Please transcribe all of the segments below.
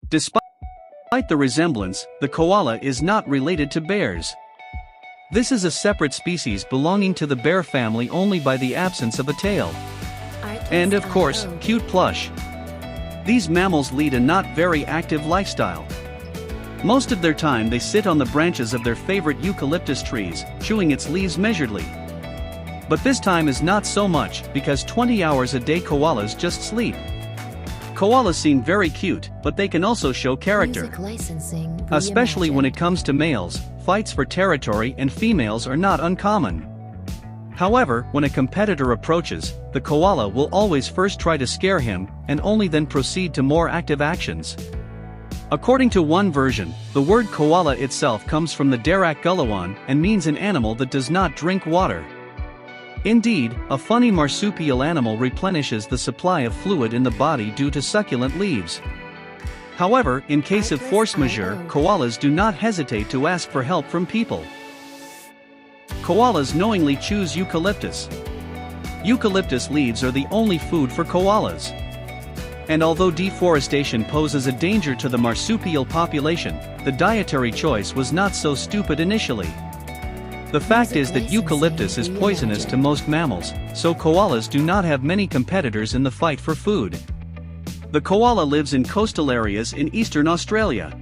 Despite the resemblance, the koala is not related to bears. This is a separate species belonging to the bear family only by the absence of a tail. And of course, cute plush. These mammals lead a not very active lifestyle. Most of their time they sit on the branches of their favorite eucalyptus trees, chewing its leaves measuredly. But this time is not so much, because 20 hours a day koalas just sleep. Koalas seem very cute, but they can also show character. Especially when it comes to males, fights for territory and females are not uncommon. However, when a competitor approaches, the koala will always first try to scare him, and only then proceed to more active actions. According to one version, the word koala itself comes from the Darak Gulawan and means an animal that does not drink water. Indeed, a funny marsupial animal replenishes the supply of fluid in the body due to succulent leaves. However, in case of force majeure, koalas do not hesitate to ask for help from people. Koalas knowingly choose eucalyptus. Eucalyptus leaves are the only food for koalas. And although deforestation poses a danger to the marsupial population, the dietary choice was not so stupid initially. The fact is that eucalyptus is poisonous to most mammals, so koalas do not have many competitors in the fight for food. The koala lives in coastal areas in eastern Australia.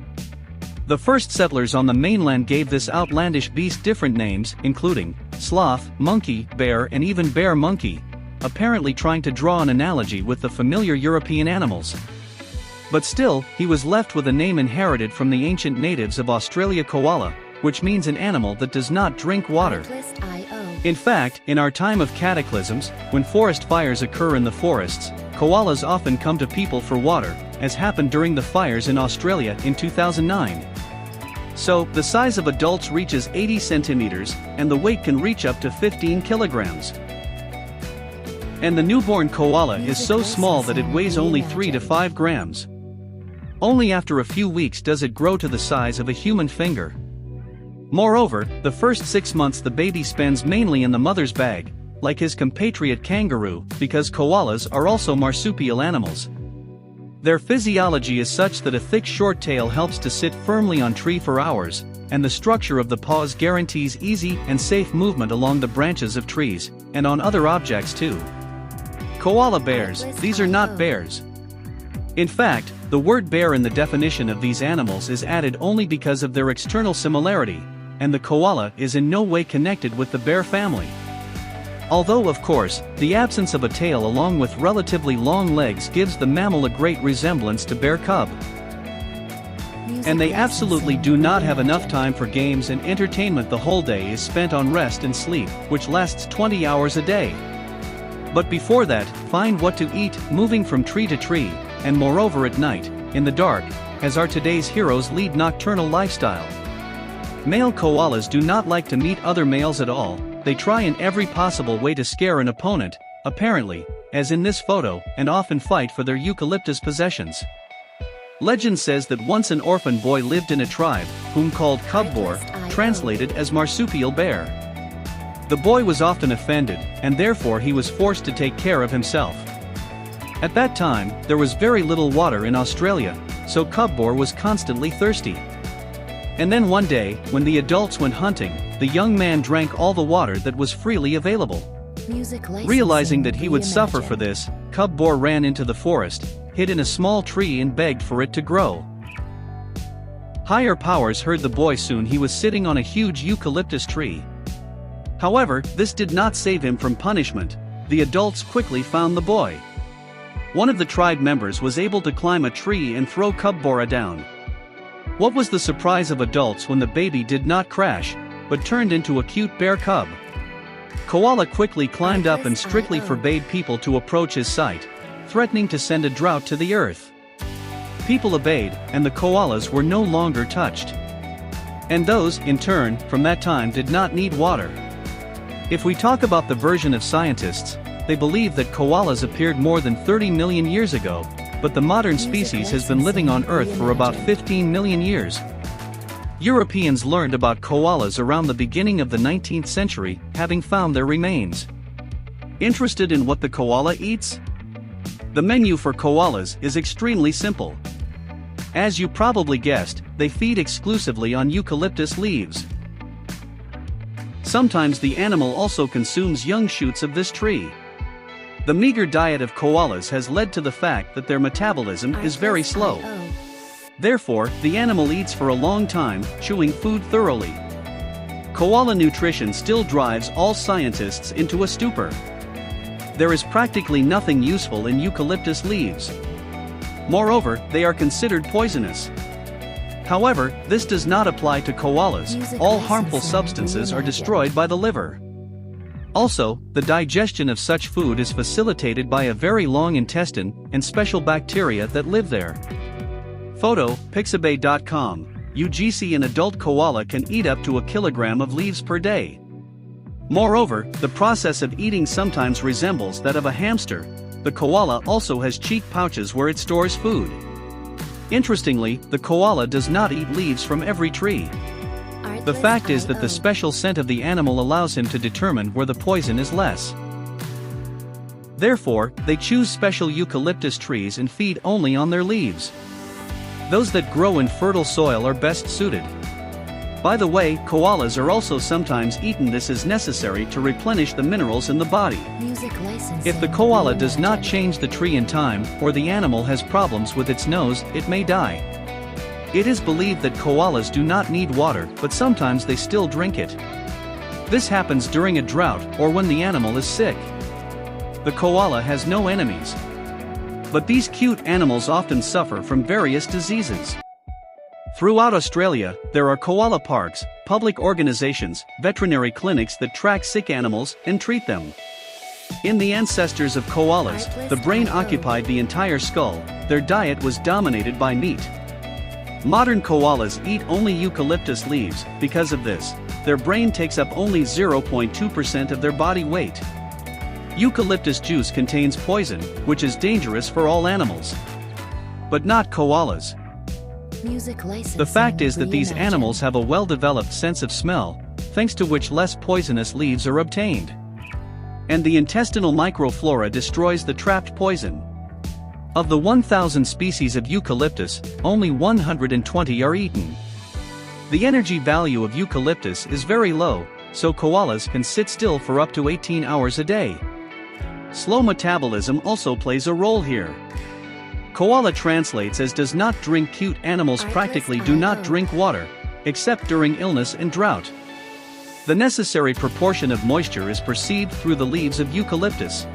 The first settlers on the mainland gave this outlandish beast different names, including sloth, monkey, bear, and even bear monkey, apparently trying to draw an analogy with the familiar European animals. But still, he was left with a name inherited from the ancient natives of Australia, koala, which means an animal that does not drink water. In fact, in our time of cataclysms, when forest fires occur in the forests, koalas often come to people for water, as happened during the fires in Australia in 2009. So, the size of adults reaches 80 centimeters, and the weight can reach up to 15 kilograms. And the newborn koala is so small that it weighs only 3 to 5 grams. Only after a few weeks does it grow to the size of a human finger. Moreover, the first 6 months the baby spends mainly in the mother's bag, like his compatriot kangaroo, because koalas are also marsupial animals. Their physiology is such that a thick short tail helps to sit firmly on tree for hours, and the structure of the paws guarantees easy and safe movement along the branches of trees, and on other objects too. Koala bears, these are not bears. In fact, the word bear in the definition of these animals is added only because of their external similarity, and the koala is in no way connected with the bear family. Although of course, the absence of a tail along with relatively long legs gives the mammal a great resemblance to bear cub. And they absolutely do not have enough time for games and entertainment. The whole day is spent on rest and sleep, which lasts 20 hours a day. But before that, find what to eat, moving from tree to tree, and moreover at night, in the dark, as our today's heroes lead nocturnal lifestyle. Male koalas do not like to meet other males at all. They try in every possible way to scare an opponent, apparently, as in this photo, and often fight for their eucalyptus possessions. Legend says that once an orphan boy lived in a tribe, whom called Cubbor, translated as marsupial bear. The boy was often offended, and therefore he was forced to take care of himself. At that time, there was very little water in Australia, so Cubbor was constantly thirsty. And then one day, when the adults went hunting, the young man drank all the water that was freely available. Realizing that he would suffer for this, Cubbor ran into the forest, hid in a small tree and begged for it to grow. Higher powers heard the boy soon. He was sitting on a huge eucalyptus tree. However, this did not save him from punishment. The adults quickly found the boy. One of the tribe members was able to climb a tree and throw Cubbor down. What was the surprise of adults when the baby did not crash, but turned into a cute bear cub? Koala quickly climbed up and strictly forbade people to approach his site, threatening to send a drought to the earth. People obeyed, and the koalas were no longer touched. And those, in turn, from that time did not need water. If we talk about the version of scientists, they believe that koalas appeared more than 30 million years ago, but the modern species has been living on Earth for about 15 million years. Europeans learned about koalas around the beginning of the 19th century, having found their remains. Interested in what the koala eats? The menu for koalas is extremely simple. As you probably guessed, they feed exclusively on eucalyptus leaves. Sometimes the animal also consumes young shoots of this tree. The meager diet of koalas has led to the fact that their metabolism is very slow. Therefore, the animal eats for a long time, chewing food thoroughly. Koala nutrition still drives all scientists into a stupor. There is practically nothing useful in eucalyptus leaves. Moreover, they are considered poisonous. However, this does not apply to koalas. All harmful substances are destroyed by the liver. Also, the digestion of such food is facilitated by a very long intestine and special bacteria that live there. Photo, pixabay.com. UGC an adult koala can eat up to a kilogram of leaves per day. Moreover, the process of eating sometimes resembles that of a hamster. The koala also has cheek pouches where it stores food. Interestingly, the koala does not eat leaves from every tree. The fact is that the special scent of the animal allows him to determine where the poison is less. Therefore, they choose special eucalyptus trees and feed only on their leaves. Those that grow in fertile soil are best suited. By the way, koalas are also sometimes eaten. This is necessary to replenish the minerals in the body. If the koala does not change the tree in time, or the animal has problems with its nose, it may die. It is believed that koalas do not need water, but sometimes they still drink it. This happens during a drought or when the animal is sick. The koala has no enemies. But these cute animals often suffer from various diseases. Throughout Australia, there are koala parks, public organizations, veterinary clinics that track sick animals and treat them. In the ancestors of koalas, the brain occupied the entire skull. Their diet was dominated by meat. Modern koalas eat only eucalyptus leaves. Because of this, their brain takes up only 0.2% of their body weight. Eucalyptus juice contains poison, which is dangerous for all animals. But not koalas. The fact is that these animals have a well-developed sense of smell, thanks to which less poisonous leaves are obtained. And the intestinal microflora destroys the trapped poison. Of the 1,000 species of eucalyptus, only 120 are eaten. The energy value of eucalyptus is very low, so koalas can sit still for up to 18 hours a day. Slow metabolism also plays a role here. Koala translates as does not drink. Cute animals practically do not drink water, except during illness and drought. The necessary proportion of moisture is perceived through the leaves of eucalyptus.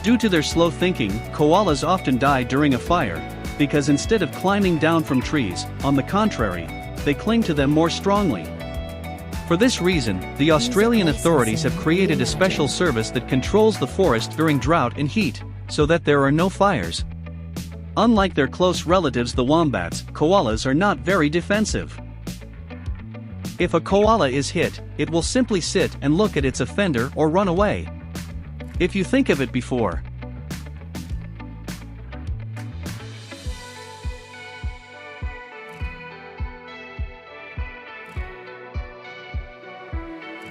Due to their slow thinking, koalas often die during a fire, because instead of climbing down from trees, on the contrary, they cling to them more strongly. For this reason, the Australian authorities have created a special service that controls the forest during drought and heat, so that there are no fires. Unlike their close relatives the wombats, koalas are not very defensive. If a koala is hit, it will simply sit and look at its offender or run away. If you think of it before.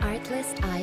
Artlist